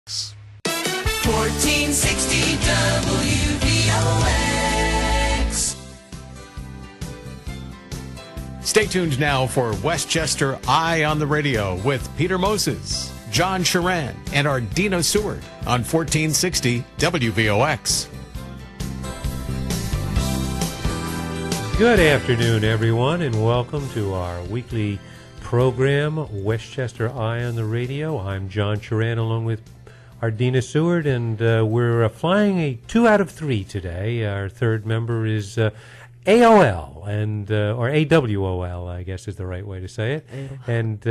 1460 WVOX. Stay tuned now for Westchester Eye on the Radio with Peter Moses, John Sharan, and Adina Seward on 1460 WVOX. Good afternoon, everyone, and welcome to our weekly program, Westchester Eye on the Radio. I'm John Sharan, along with Adina Seward, and we're flying a 2 out of 3 today. Our third member is AOL, and or AWOL, I guess is the right way to say it. And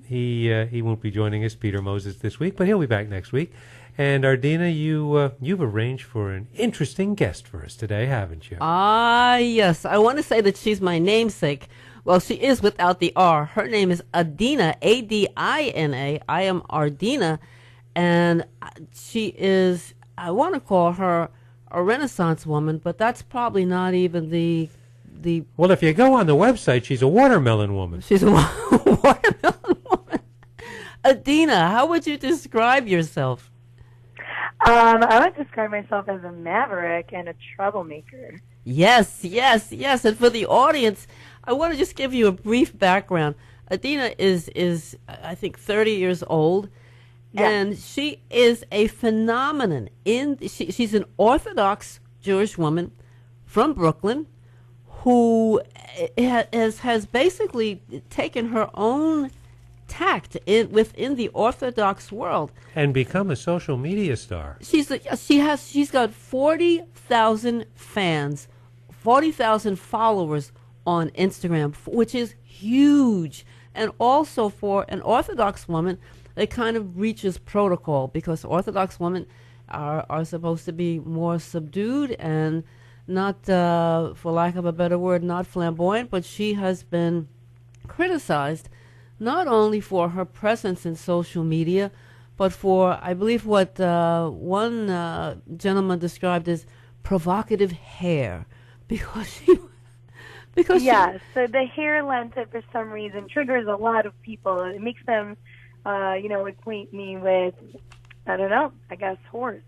he won't be joining us, Peter Moses, this week, but he'll be back next week. And Adina, you've arranged for an interesting guest for us today, haven't you? Yes. I want to say that she's my namesake. Well, she is without the R. Her name is Adina, Adina. I am Adina, and she is, I want to call her a Renaissance woman, but that's probably not even the... Well, if you go on the website, she's a watermelon woman. She's a watermelon woman. Adina, how would you describe yourself? I would describe myself as a maverick and a troublemaker. Yes. And for the audience, I want to just give you a brief background. Adina is I think, 30 years old, and she is a phenomenon. She's an Orthodox Jewish woman from Brooklyn who has basically taken her own tact within the Orthodox world And become a social media star. She's got 40,000 fans, 40,000 followers on Instagram, which is huge. And also for an Orthodox woman, it kind of reaches protocol, because Orthodox women are supposed to be more subdued and not, for lack of a better word, not flamboyant, but she has been criticized not only for her presence in social media, but for, I believe, what one gentleman described as provocative hair, because so the hair length, for some reason, triggers a lot of people. It makes them, acquaint me with, I don't know, I guess horse.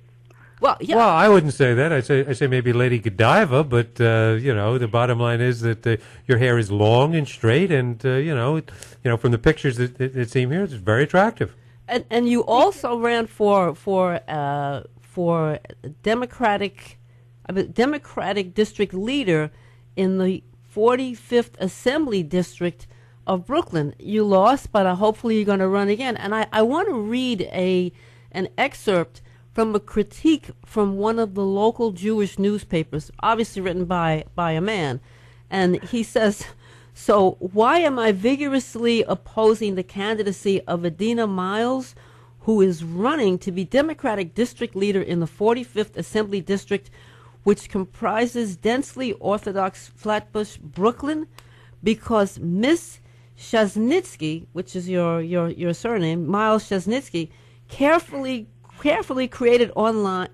Well, yeah. Well, I wouldn't say that. I say maybe Lady Godiva, but the bottom line is that your hair is long and straight, and from the pictures that seem here, it's very attractive. And you also ran for Democratic district leader in the 45th Assembly District of Brooklyn. You lost, but hopefully you're going to run again. And I want to read an excerpt from a critique from one of the local Jewish newspapers, obviously written by a man. And he says, "So why am I vigorously opposing the candidacy of Adina Miles, who is running to be Democratic district leader in the 45th Assembly District, which comprises densely Orthodox Flatbush, Brooklyn? Because Miss Shasnitsky, which is your surname, Miles Shasnitsky, carefully created online,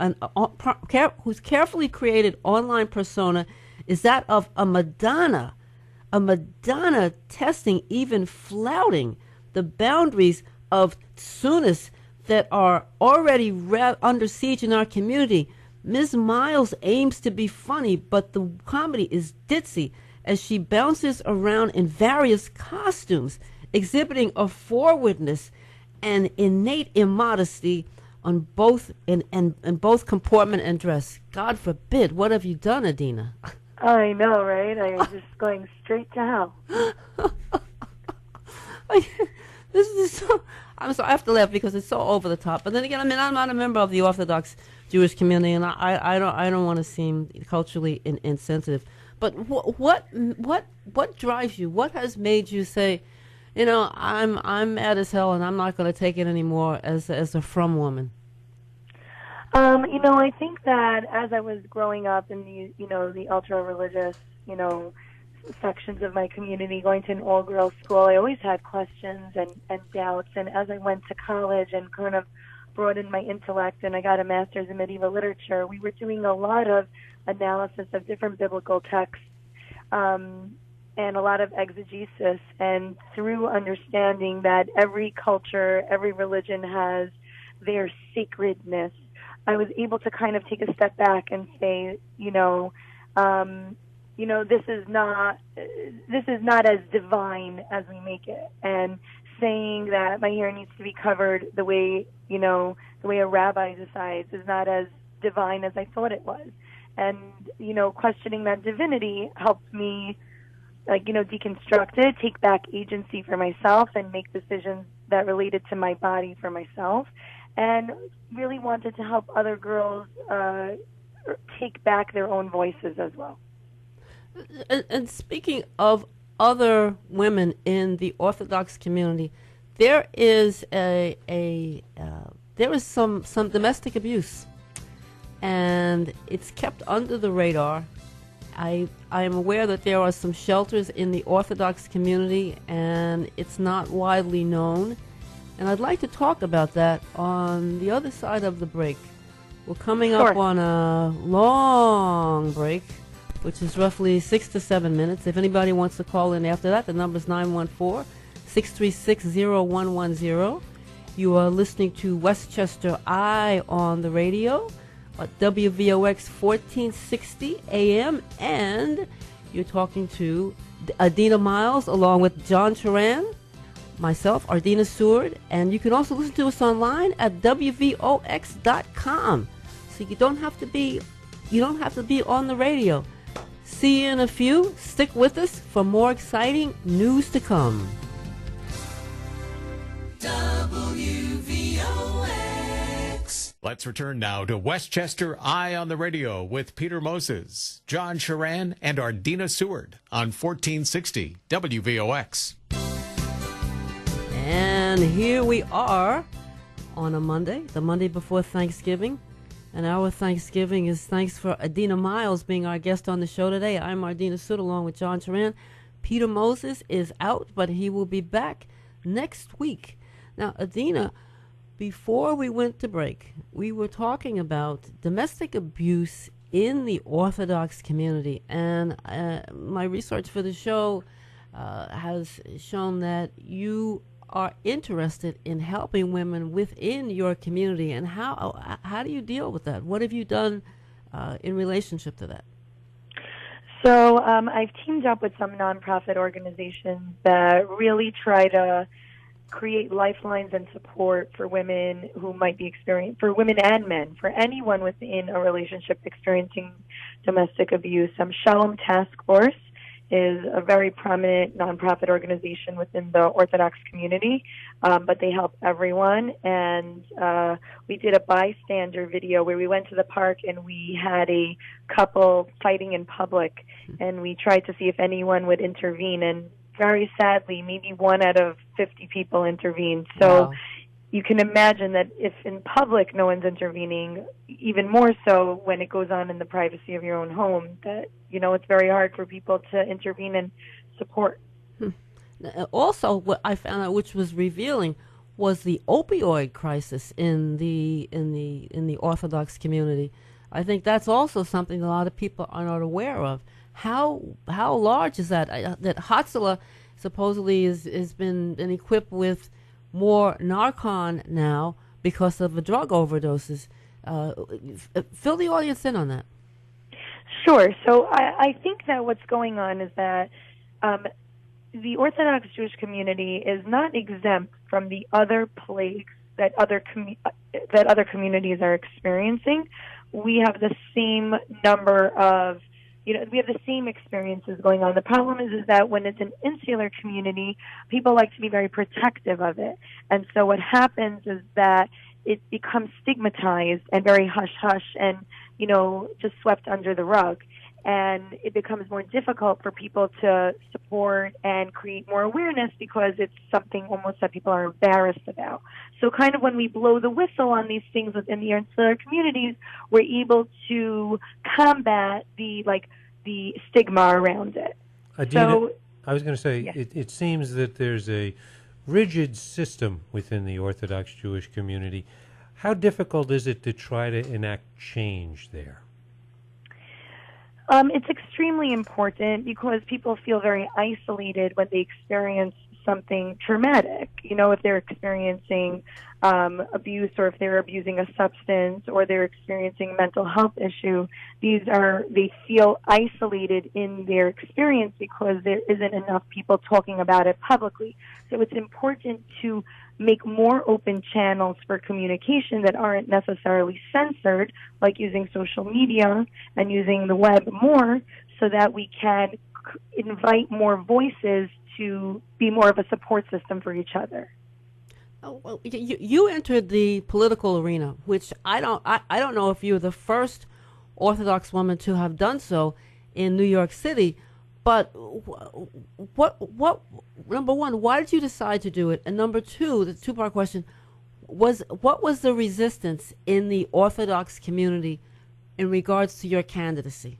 whose carefully created online persona is that of a Madonna testing, even flouting the boundaries of tsunas that are already under siege in our community. Ms. Miles aims to be funny, but the comedy is ditzy as she bounces around in various costumes, exhibiting a forwardness and innate immodesty on both in both comportment and dress. God forbid, what have you done, Adina?" I know, right? I'm just going straight to hell. This is so. I have to laugh because it's so over the top. But then again, I'm not a member of the Orthodox Jewish community, and I don't want to seem culturally insensitive. But what drives you? What has made you say, I'm mad as hell, and I'm not going to take it anymore as a frum woman? I think that as I was growing up in the ultra-religious, sections of my community, going to an all-girls school, I always had questions and doubts. And as I went to college and kind of broadened my intellect, and I got a master's in medieval literature, we were doing a lot of analysis of different biblical texts and a lot of exegesis. And through understanding that every culture, every religion has their sacredness, I was able to kind of take a step back and say, this is not as divine as we make it, and saying that my hair needs to be covered the way a rabbi decides is not as divine as I thought it was. And, questioning that divinity helped me, deconstruct it, take back agency for myself, and make decisions that related to my body for myself. And really wanted to help other girls take back their own voices as well. And speaking of other women in the Orthodox community, there is some domestic abuse, and it's kept under the radar. I am aware that there are some shelters in the Orthodox community, and it's not widely known. And I'd like to talk about that on the other side of the break. We're coming up on a long break, which is roughly 6 to 7 minutes. If anybody wants to call in after that, the number is 914-636-0110. You are listening to Westchester Eye on the radio at WVOX 1460 AM, and you're talking to Adina Miles along with John Turan, myself, Adina Seward, and you can also listen to us online at WVOX.com. So you don't have to be on the radio. See you in a few. Stick with us for more exciting news to come. WVOX. Let's return now to Westchester Eye on the Radio with Peter Moses, John Turan, and Adina Seward on 1460 WVOX. And here we are on a Monday, the Monday before Thanksgiving. And our Thanksgiving is thanks for Adina Miles being our guest on the show today. I'm Adina Seward along with John Turan. Peter Moses is out, but he will be back next week. Now, Adina, before we went to break, we were talking about domestic abuse in the Orthodox community. And my research for the show has shown that you are interested in helping women within your community. And how do you deal with that? What have you done in relationship to that? So I've teamed up with some nonprofit organizations that really try to create lifelines and support for women who might be for women and men, for anyone within a relationship experiencing domestic abuse. Shalom Task Force is a very prominent nonprofit organization within the Orthodox community, but they help everyone. And we did a bystander video where we went to the park and we had a couple fighting in public, and we tried to see if anyone would intervene. And very sadly, maybe 1 out of 50 people intervened. So wow. You can imagine that if in public no one's intervening, even more so when it goes on in the privacy of your own home, that, it's very hard for people to intervene and support. Also, what I found out, which was revealing, was the opioid crisis in the Orthodox community. I think that's also something a lot of people are not aware of. How large is that? That Hatzalah supposedly has been equipped with more Narcan now because of the drug overdoses. Fill the audience in on that. Sure. So I think that what's going on is that the Orthodox Jewish community is not exempt from the other plagues that other communities are experiencing. We have the same number of we have the same experiences going on. The problem is that when it's an insular community, people like to be very protective of it. And so what happens is that it becomes stigmatized and very hush-hush and, just swept under the rug. And it becomes more difficult for people to support and create more awareness because it's something almost that people are embarrassed about. So kind of when we blow the whistle on these things within the insular communities, we're able to combat the stigma around it. Adina, so, I was going to say, yes. it seems that there's a rigid system within the Orthodox Jewish community. How difficult is it to try to enact change there? It's extremely important because people feel very isolated when they experience something traumatic. If they're experiencing abuse, or if they're abusing a substance, or they're experiencing a mental health issue, they feel isolated in their experience because there isn't enough people talking about it publicly. So it's important to make more open channels for communication that aren't necessarily censored, like using social media and using the web more, so that we can invite more voices to be more of a support system for each other. Oh, well, you entered the political arena, which I don't know if you're the first Orthodox woman to have done so in New York City. But what number one, why did you decide to do it? And number two, the two-part question, what was the resistance in the Orthodox community in regards to your candidacy?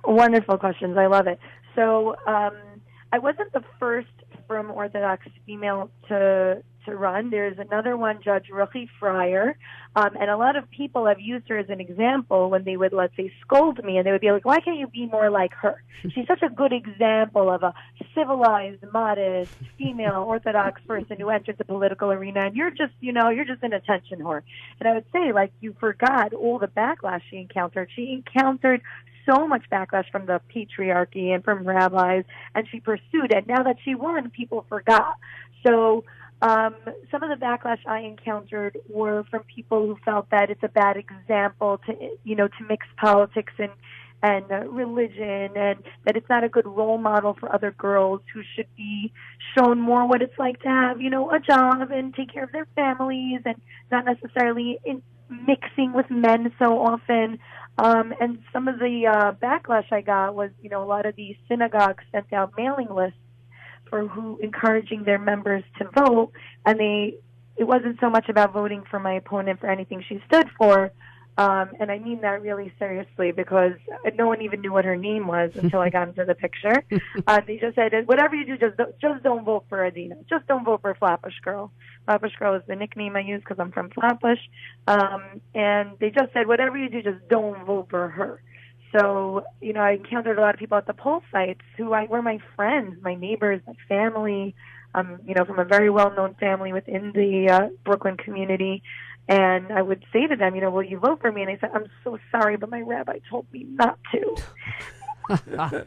Wonderful questions. I love it. So I wasn't the first from Orthodox female to run. There's another one, Judge Ruchi Fryer, and a lot of people have used her as an example when they would, let's say, scold me, and they would be like, why can't you be more like her? She's such a good example of a civilized, modest, female Orthodox person who entered the political arena, and you're just an attention whore. And I would say, like, you forgot all the backlash she encountered. She encountered so much backlash from the patriarchy and from rabbis, and she pursued it. Now that she won, people forgot. So some of the backlash I encountered were from people who felt that it's a bad example to mix politics and religion, and that it's not a good role model for other girls who should be shown more what it's like to have, a job and take care of their families, and not necessarily mixing with men so often. And some of the backlash I got was, a lot of these synagogues sent out mailing lists for who encouraging their members to vote, and it wasn't so much about voting for my opponent for anything she stood for, and I mean that really seriously, because no one even knew what her name was until I got into the picture. They just said, whatever you do, just don't vote for Adina. Just don't vote for Flatbush Girl. Flatbush Girl is the nickname I use because I'm from Flatbush, and they just said, whatever you do, just don't vote for her. So, I encountered a lot of people at the poll sites who were my friends, my neighbors, my family, from a very well-known family within the Brooklyn community. And I would say to them, will you vote for me? And they said, I'm so sorry, but my rabbi told me not to.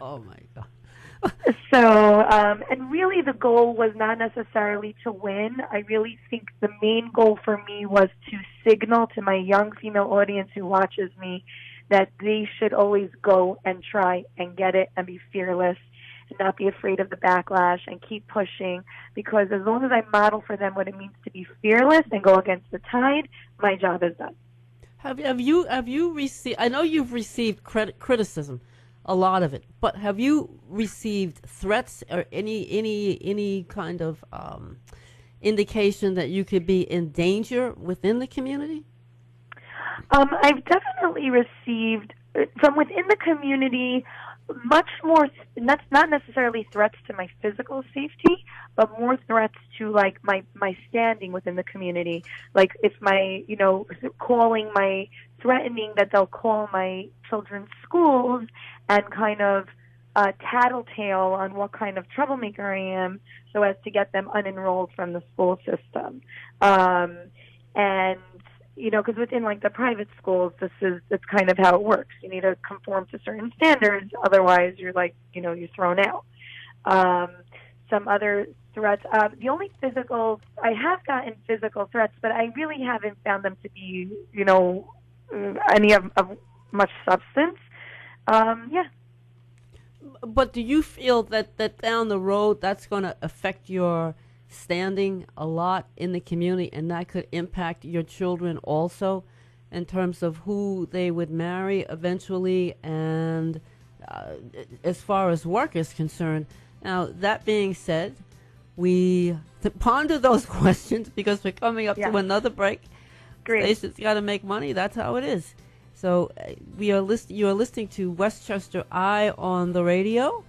Oh, my God. So, and really the goal was not necessarily to win. I really think the main goal for me was to signal to my young female audience who watches me that they should always go and try and get it and be fearless and not be afraid of the backlash and keep pushing, because as long as I model for them what it means to be fearless and go against the tide, my job is done. Have you received, I know you've received criticism, a lot of it, but have you received threats or any kind of indication that you could be in danger within the community? I've definitely received from within the community much more, not necessarily threats to my physical safety, but more threats to like my standing within the community. Like if my, threatening that they'll call my children's schools and kind of tattletale on what kind of troublemaker I am so as to get them unenrolled from the school system. And because within like the private schools, it's kind of how it works. You need to conform to certain standards, otherwise you're like, you're thrown out. Some other threats. The only physical, I have gotten physical threats, but I really haven't found them to be, any of much substance. Yeah. But do you feel that down the road that's going to affect your standing a lot in the community, and that could impact your children also in terms of who they would marry eventually, and as far as work is concerned? Now, that being said, we ponder those questions because we're coming up to another break. Great. Station's got to make money. That's how it is. So you are listening to Westchester Eye on the Radio,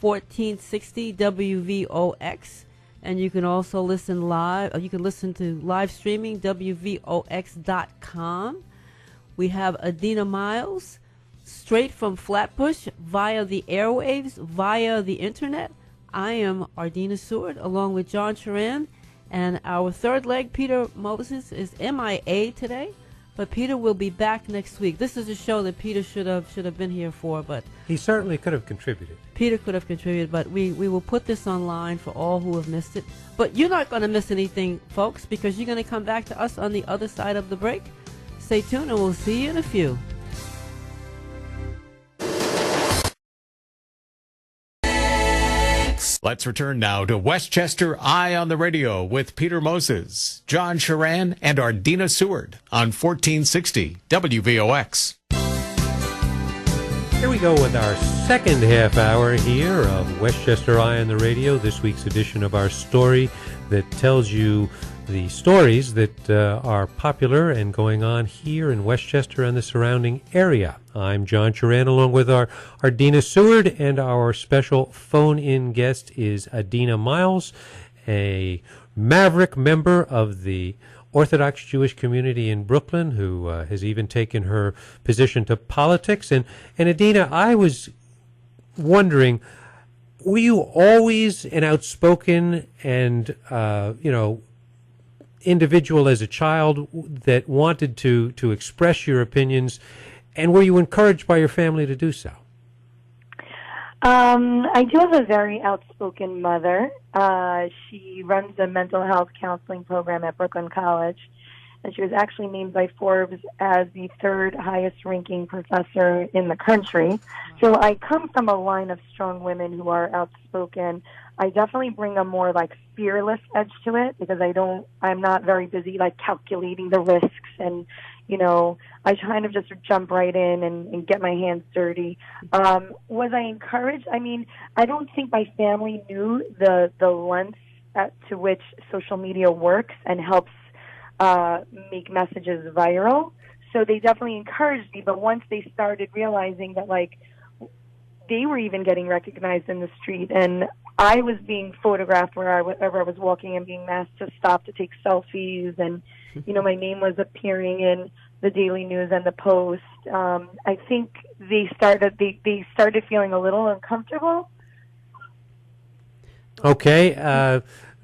1460 WVOX. And you can also listen live. You can listen to live streaming, WVOX.com. We have Adina Miles, straight from Flatbush, via the airwaves, via the internet. I am Adina Seward, along with John Charan, and our third leg, Peter Moses, is MIA today. But Peter will be back next week. This is a show that Peter should have been here for, but He certainly could have contributed. Peter could have contributed. But we will put this online for all who have missed it. But you're not going to miss anything, folks, because you're going to come back to us on the other side of the break. Stay tuned, and we'll see you in a few. Let's return now to Westchester Eye on the Radio with Peter Moses, John Charan, and Adina Seward on 1460 WVOX. Here we go with our second half hour here of Westchester Eye on the Radio, this week's edition of our story that tells you the stories that are popular and going on here in Westchester and the surrounding area. I'm John Charan, along with our Adina Seward, and our special phone-in guest is Adina Miles, a maverick member of the Orthodox Jewish community in Brooklyn, who has even taken her position to politics. And Adina, I was wondering, were you always an outspoken and, individual as a child that wanted to express your opinions, and were you encouraged by your family to do so? I do have a very outspoken mother. She runs a mental health counseling program at Brooklyn College, and she was actually named by Forbes as the third highest ranking professor in the country. So I come from a line of strong women who are outspoken. I definitely bring a more fearless edge to it, because I'm not very busy calculating the risks, and I kind of just jump right in and get my hands dirty. Was I encouraged? I mean, I don't think my family knew the lengths to which social media works and helps make messages viral. So they definitely encouraged me, but once they started realizing that they were even getting recognized in the street, and I was being photographed wherever I was walking and being asked to stop to take selfies, and my name was appearing in the Daily News and the Post. I think they started feeling a little uncomfortable. Okay,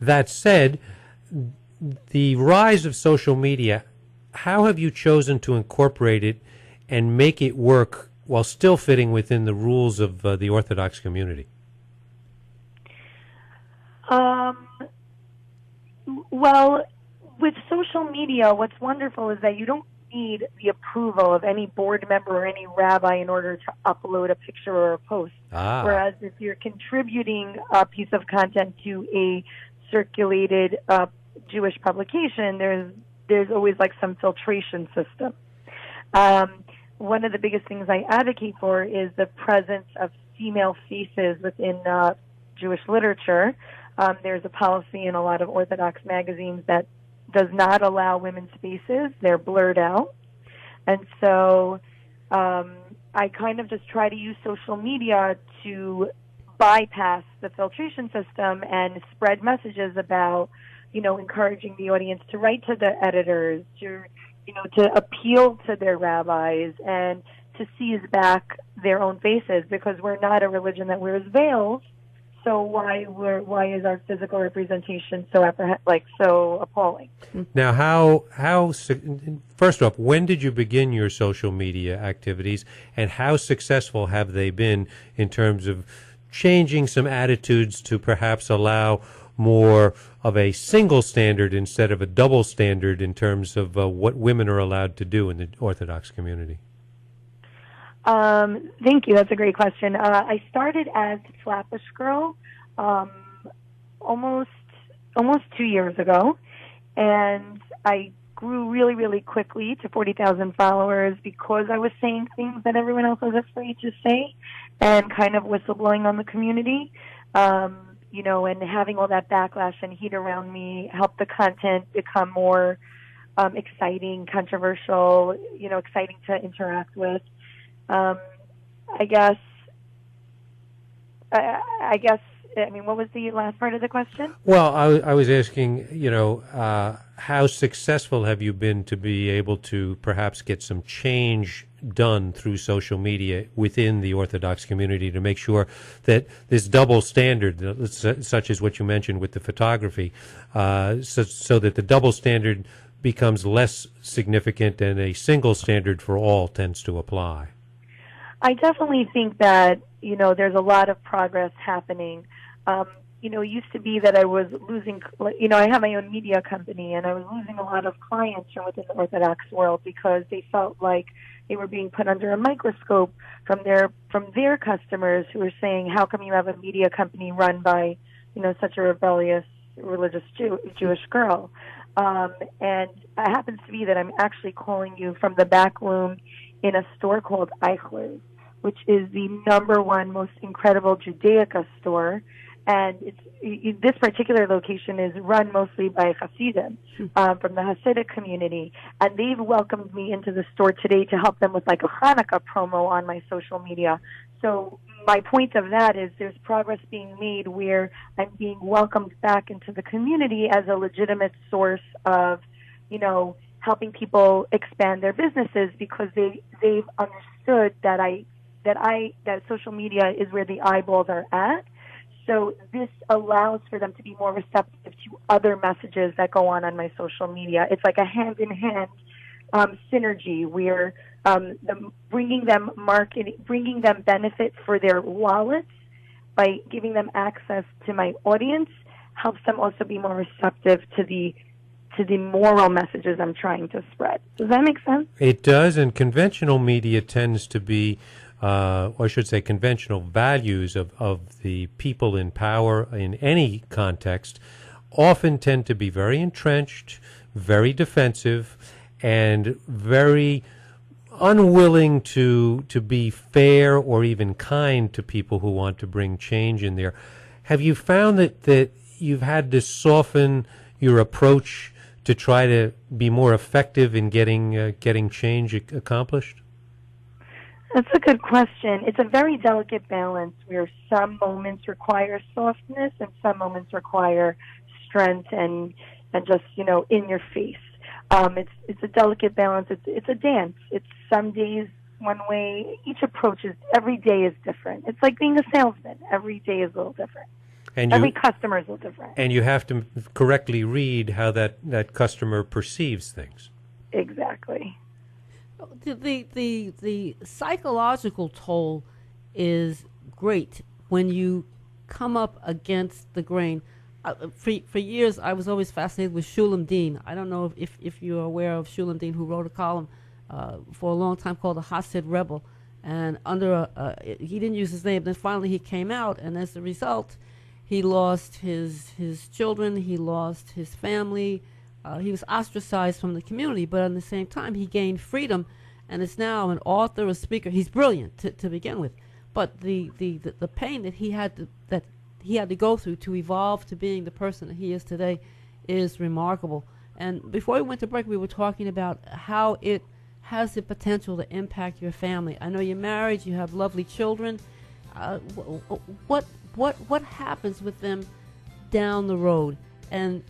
that said, the rise of social media, how have you chosen to incorporate it and make it work while still fitting within the rules of the Orthodox community? Well, with social media, what's wonderful is that you don't need the approval of any board member or any rabbi in order to upload a picture or a post. Whereas if you're contributing a piece of content to a circulated Jewish publication, there's always some filtration system. One of the biggest things I advocate for is the presence of female faces within Jewish literature. There's a policy in a lot of Orthodox magazines that does not allow women's faces. They're blurred out. And so I kind of just try to use social media to bypass the filtration system and spread messages about, encouraging the audience to write to the editors, to appeal to their rabbis, and to seize back their own faces, because we're not a religion that wears veils. So why is our physical representation so appalling? Now, how first off, when did you begin your social media activities, and how successful have they been in terms of changing some attitudes to perhaps allow more of a single standard instead of a double standard in terms of what women are allowed to do in the Orthodox community? Thank you. That's a great question. I started as Flatbush Girl almost 2 years ago, and I grew really, really quickly to 40,000 followers because I was saying things that everyone else was afraid to say, and kind of whistleblowing on the community. And having all that backlash and heat around me helped the content become more exciting, controversial, exciting to interact with. I guess, what was the last part of the question? Well, I was asking, how successful have you been to be able to perhaps get some change done through social media within the Orthodox community to make sure that this double standard, such as what you mentioned with the photography, so that the double standard becomes less significant and a single standard for all tends to apply? I definitely think that, there's a lot of progress happening. It used to be that I was losing, I have my own media company, and I was losing a lot of clients from within the Orthodox world because they felt like they were being put under a microscope from their customers who were saying, how come you have a media company run by, such a rebellious religious Jewish girl? And it happens to be that I'm actually calling you from the back room in a store called Eichler's, which is the #1 most incredible Judaica store. And this particular location is run mostly by Hasidim from the Hasidic community. And they've welcomed me into the store today to help them with like a Hanukkah promo on my social media. So my point of that is there's progress being made where I'm being welcomed back into the community as a legitimate source of, helping people expand their businesses because they've understood that social media is where the eyeballs are at. So this allows for them to be more receptive to other messages that go on my social media. It's like a hand-in-hand synergy where bringing them benefit for their wallets by giving them access to my audience helps them also be more receptive to the moral messages I'm trying to spread. Does that make sense? It does, and conventional media tends to be, or I should say conventional values of the people in power in any context often tend to be very entrenched, very defensive, and very unwilling to be fair or even kind to people who want to bring change in there. Have you found that you've had to soften your approach to try to be more effective in getting change accomplished? That's a good question. It's a very delicate balance where some moments require softness and some moments require strength and just, in your face. It's a delicate balance. It's a dance. It's some days one way. Every day is different. It's like being a salesman. Every day is a little different. And every customer is a little different. And you have to correctly read how that customer perceives things. Exactly. The psychological toll is great when you come up against the grain. For years, I was always fascinated with Shulam Dean. I don't know if you're aware of Shulam Dean, who wrote a column for a long time called The Hasid Rebel. And he didn't use his name. Then finally he came out, and as a result, he lost his children, he lost his family, he was ostracized from the community, but at the same time he gained freedom and is now an author, a speaker. He's brilliant to begin with. But the pain that he had to go through to evolve to being the person that he is today is remarkable. And before we went to break, we were talking about how it has the potential to impact your family. I know you're married, you have lovely children. What happens with them down the road? And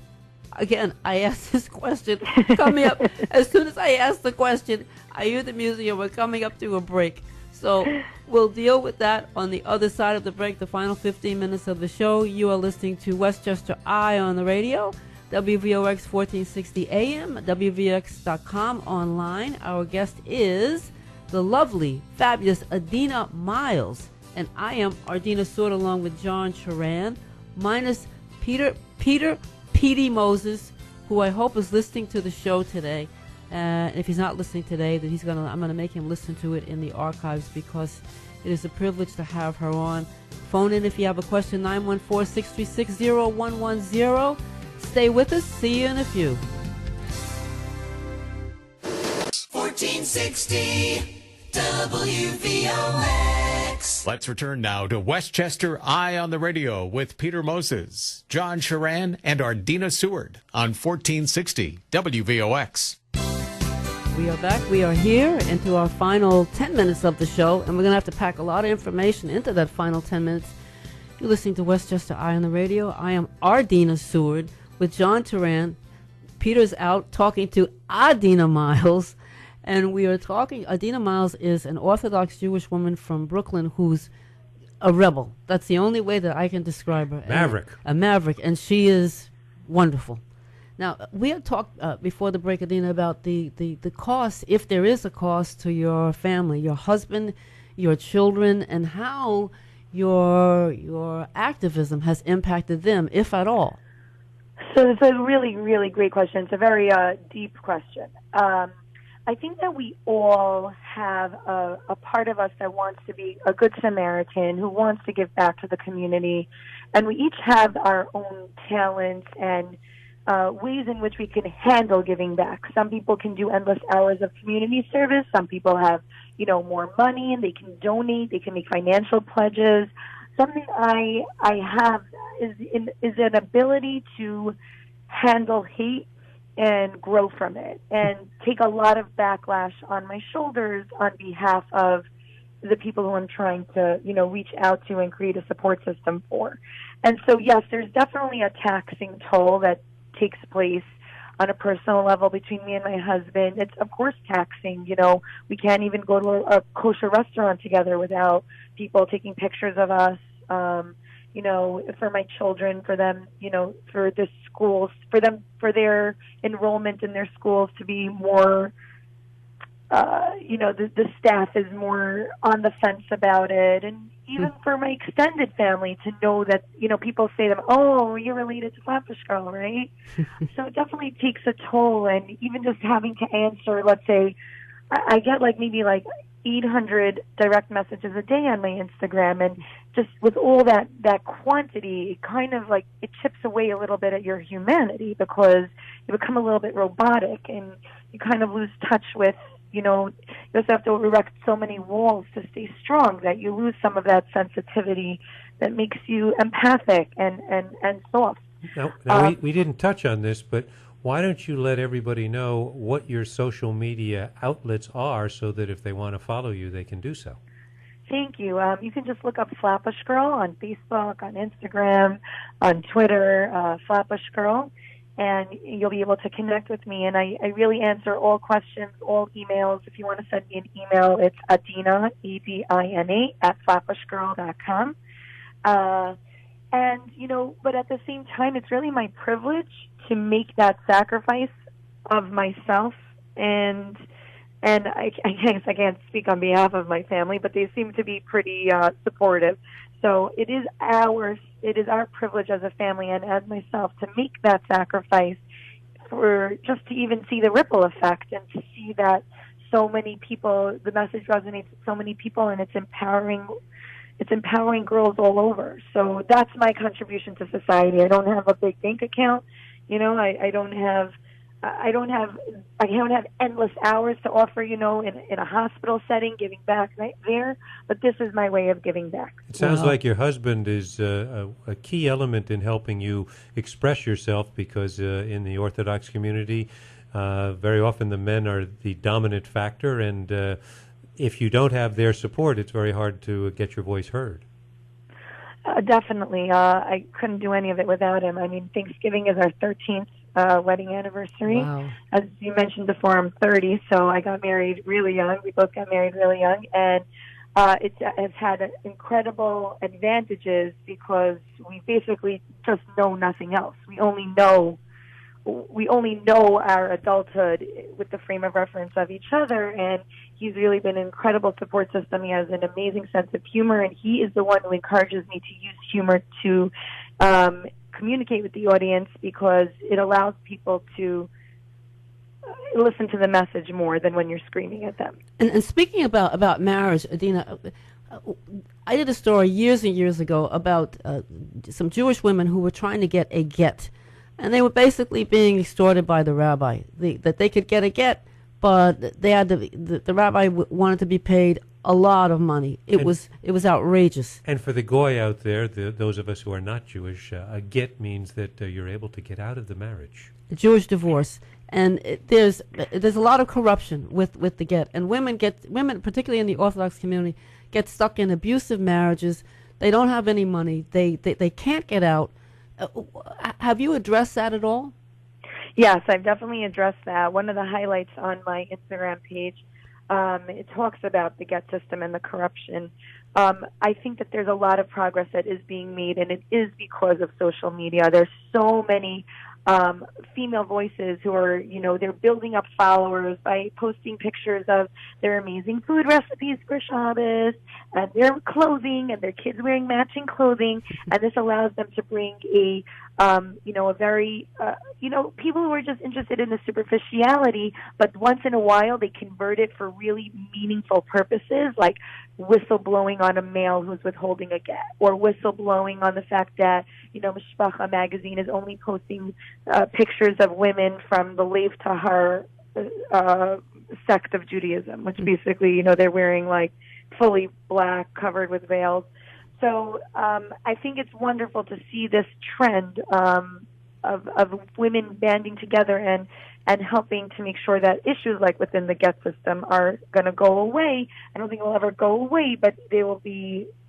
again, I asked this question coming up. As soon as I asked the question, I hear the music and we're coming up to a break. So we'll deal with that on the other side of the break, the final 15 minutes of the show. You are listening to Westchester Eye on the radio, WVOX 1460 AM, WVOX.com online. Our guest is the lovely, fabulous Adina Miles. And I am Adina Seward along with John Charan, minus Petey Moses, who I hope is listening to the show today. If he's not listening today, then I'm gonna make him listen to it in the archives because it is a privilege to have her on. Phone in if you have a question, 914-636-0110. Stay with us. See you in a few. 1460 WVOX. Let's return now to Westchester Eye on the Radio with Peter Moses, John Charan, and Adina Seward on 1460 WVOX. We are back. We are here into our final 10 minutes of the show, and we're going to have to pack a lot of information into that final 10 minutes. You're listening to Westchester Eye on the Radio. I am Adina Seward with John Charan. Peter's out talking to Adina Miles, And we are talking, Adina Miles is an Orthodox Jewish woman from Brooklyn who's a rebel. That's the only way that I can describe her. Maverick. A maverick, and she is wonderful. Now, we had talked before the break, Adina, about the cost, if there is a cost to your family, your husband, your children, and how your activism has impacted them, if at all. So it's a really, really great question. It's a very deep question. I think that we all have a part of us that wants to be a good Samaritan, who wants to give back to the community, and we each have our own talents and ways in which we can handle giving back. Some people can do endless hours of community service. Some people have, more money and they can donate. They can make financial pledges. Something I have is an ability to handle hate and grow from it and take a lot of backlash on my shoulders on behalf of the people who I'm trying to, reach out to and create a support system for. And so, yes, there's definitely a taxing toll that takes place on a personal level between me and my husband. It's, of course, taxing. We can't even go to a kosher restaurant together without people taking pictures of us. For my children, for them, for the schools, for their enrollment in their schools to be more, the staff is more on the fence about it. And even for my extended family to know that, people say to them, oh, you're related to Flatbush Girl, right? So it definitely takes a toll. And even just having to answer, let's say, I get maybe 800 direct messages a day on my Instagram, and just with all that quantity, it kind of it chips away a little bit at your humanity, because you become a little bit robotic and you kind of lose touch with, you just have to erect so many walls to stay strong that you lose some of that sensitivity that makes you empathic and soft. Now we didn't touch on this, but why don't you let everybody know what your social media outlets are so that if they want to follow you, they can do so? Thank you. You can just look up Flatbush Girl on Facebook, on Instagram, on Twitter, Flatbush Girl, and you'll be able to connect with me. And I really answer all questions, all emails. If you want to send me an email, it's Adina, Edina, at flatbushgirl.com. But at the same time, it's really my privilege to make that sacrifice of myself, and I guess I can't speak on behalf of my family, but they seem to be pretty supportive. So it is our privilege as a family and as myself to make that sacrifice for just to even see the ripple effect and to see that so many people, the message resonates with so many people, and it's empowering girls all over. So that's my contribution to society. I don't have a big bank account. I don't have endless hours to offer, in a hospital setting, giving back right there. But this is my way of giving back. It sounds like your husband is a key element in helping you express yourself, because in the Orthodox community, very often the men are the dominant factor, and if you don't have their support, it's very hard to get your voice heard. Definitely. I couldn't do any of it without him. I mean, Thanksgiving is our 13th wedding anniversary. Wow. As you mentioned before, I'm 30, so I got married really young. We both got married really young, and it has had incredible advantages because we basically just know nothing else. We only know our adulthood with the frame of reference of each other, and he's really been an incredible support system. He has an amazing sense of humor, and he is the one who encourages me to use humor to communicate with the audience, because it allows people to listen to the message more than when you're screaming at them. And speaking about marriage, Adina, I did a story years and years ago about some Jewish women who were trying to get a get. And they were basically being extorted by the rabbi, that they could get a get, but they had the rabbi wanted to be paid a lot of money. It was outrageous. And for the goy out there, those of us who are not Jewish, a get means that you're able to get out of the marriage. The Jewish divorce, and there's a lot of corruption with the get, and women, particularly in the Orthodox community, get stuck in abusive marriages. They don't have any money. They can't get out. Have you addressed that at all? Yes, I've definitely addressed that. One of the highlights on my Instagram page, it talks about the GET system and the corruption. I think that there's a lot of progress that is being made, and it is because of social media. There's so many female voices who are, they're building up followers by posting pictures of their amazing food recipes for Shabbos and their clothing and their kids wearing matching clothing. And this allows them to bring a very, people who are just interested in the superficiality, but once in a while they convert it for really meaningful purposes, like whistleblowing on a male who's withholding a get, or whistleblowing on the fact that, Mishpacha magazine is only posting pictures of women from the Lev Tahar sect of Judaism, which basically, they're wearing like fully black, covered with veils. So I think it's wonderful to see this trend of women banding together and helping to make sure that issues like within the GET system are going to go away. I don't think they'll ever go away, but they'll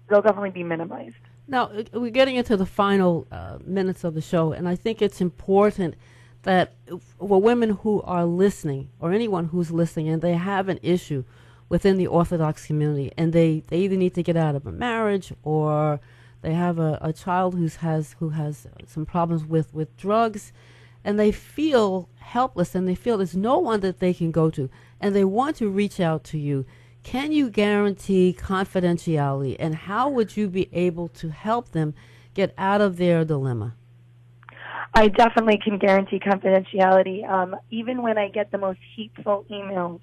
definitely be minimized. Now, we're getting into the final minutes of the show, and I think it's important that for women who are listening, or anyone who's listening, and they have an issue within the Orthodox community, and they either need to get out of a marriage, or they have a child who has some problems with drugs, and they feel helpless, and they feel there's no one that they can go to, and they want to reach out to you. Can you guarantee confidentiality, and how would you be able to help them get out of their dilemma? I definitely can guarantee confidentiality. Even when I get the most hateful emails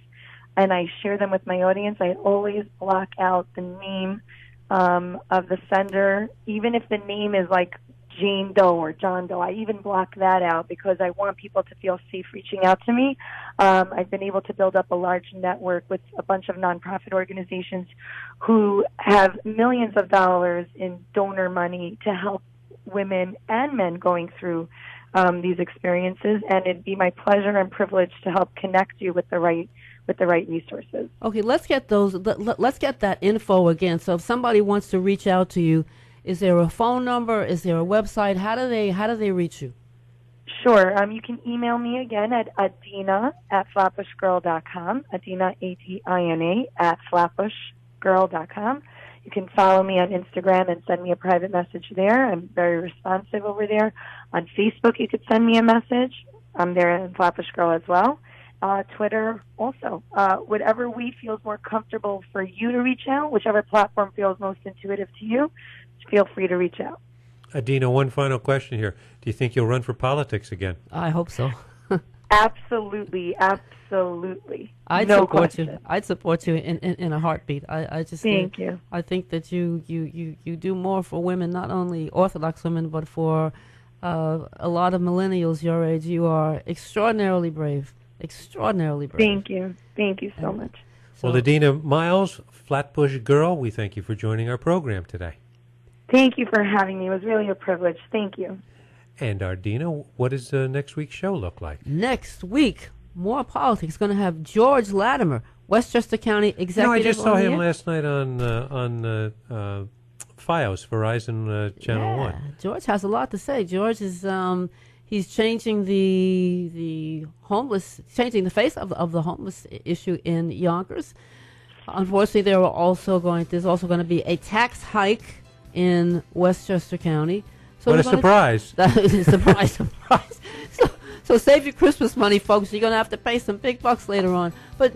and I share them with my audience, I always block out the name of the sender, even if the name is like Jane Doe or John Doe. I even block that out because I want people to feel safe reaching out to me. I've been able to build up a large network with a bunch of nonprofit organizations who have millions of dollars in donor money to help women and men going through these experiences, and it'd be my pleasure and privilege to help connect you with the right resources. Okay, let's get those. Let's get that info again. So if somebody wants to reach out to you, is there a phone number? Is there a website? How do they reach you? Sure. You can email me again at Adina at flatbushgirl.com. Adina, Adina at flatbushgirl.com. You can follow me on Instagram and send me a private message there. I'm very responsive over there. On Facebook, you could send me a message. I'm there in Flatbush Girl as well. Twitter also. Whatever way feels more comfortable for you to reach out, whichever platform feels most intuitive to you, feel free to reach out. Adina, one final question here. Do you think you'll run for politics again? I hope so. Absolutely, absolutely. I'd no support question. you. I'd support you in a heartbeat. I just thank you. I think that you do more for women, not only Orthodox women, but for a lot of millennials your age. You are extraordinarily brave. Extraordinarily brave. Thank you so much. Well, Adina Miles, Flatbush Girl, we thank you for joining our program today. Thank you for having me. It was really a privilege. Thank you. And Adina, what does next week's show look like? Next week, more politics. Going to have George Latimer, Westchester County Executive. I just saw him last night on FiOS, Verizon Channel 1. George has a lot to say. George is he's changing the face of the homeless issue in Yonkers. Unfortunately, there's also going to be a tax hike in Westchester County. So what a surprise. Surprise. So save your Christmas money, folks. You're going to have to pay some big bucks later on. But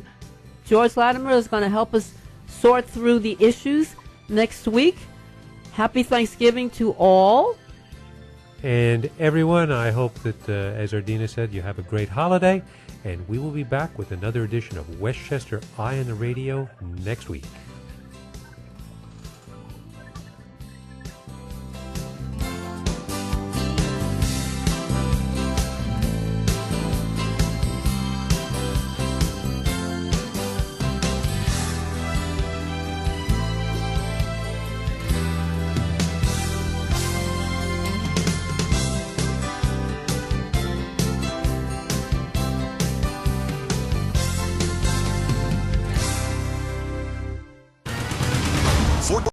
George Latimer is going to help us sort through the issues next week. Happy Thanksgiving to all. And everyone, I hope that, as Adina said, you have a great holiday. And we will be back with another edition of Westchester Eye on the Radio next week.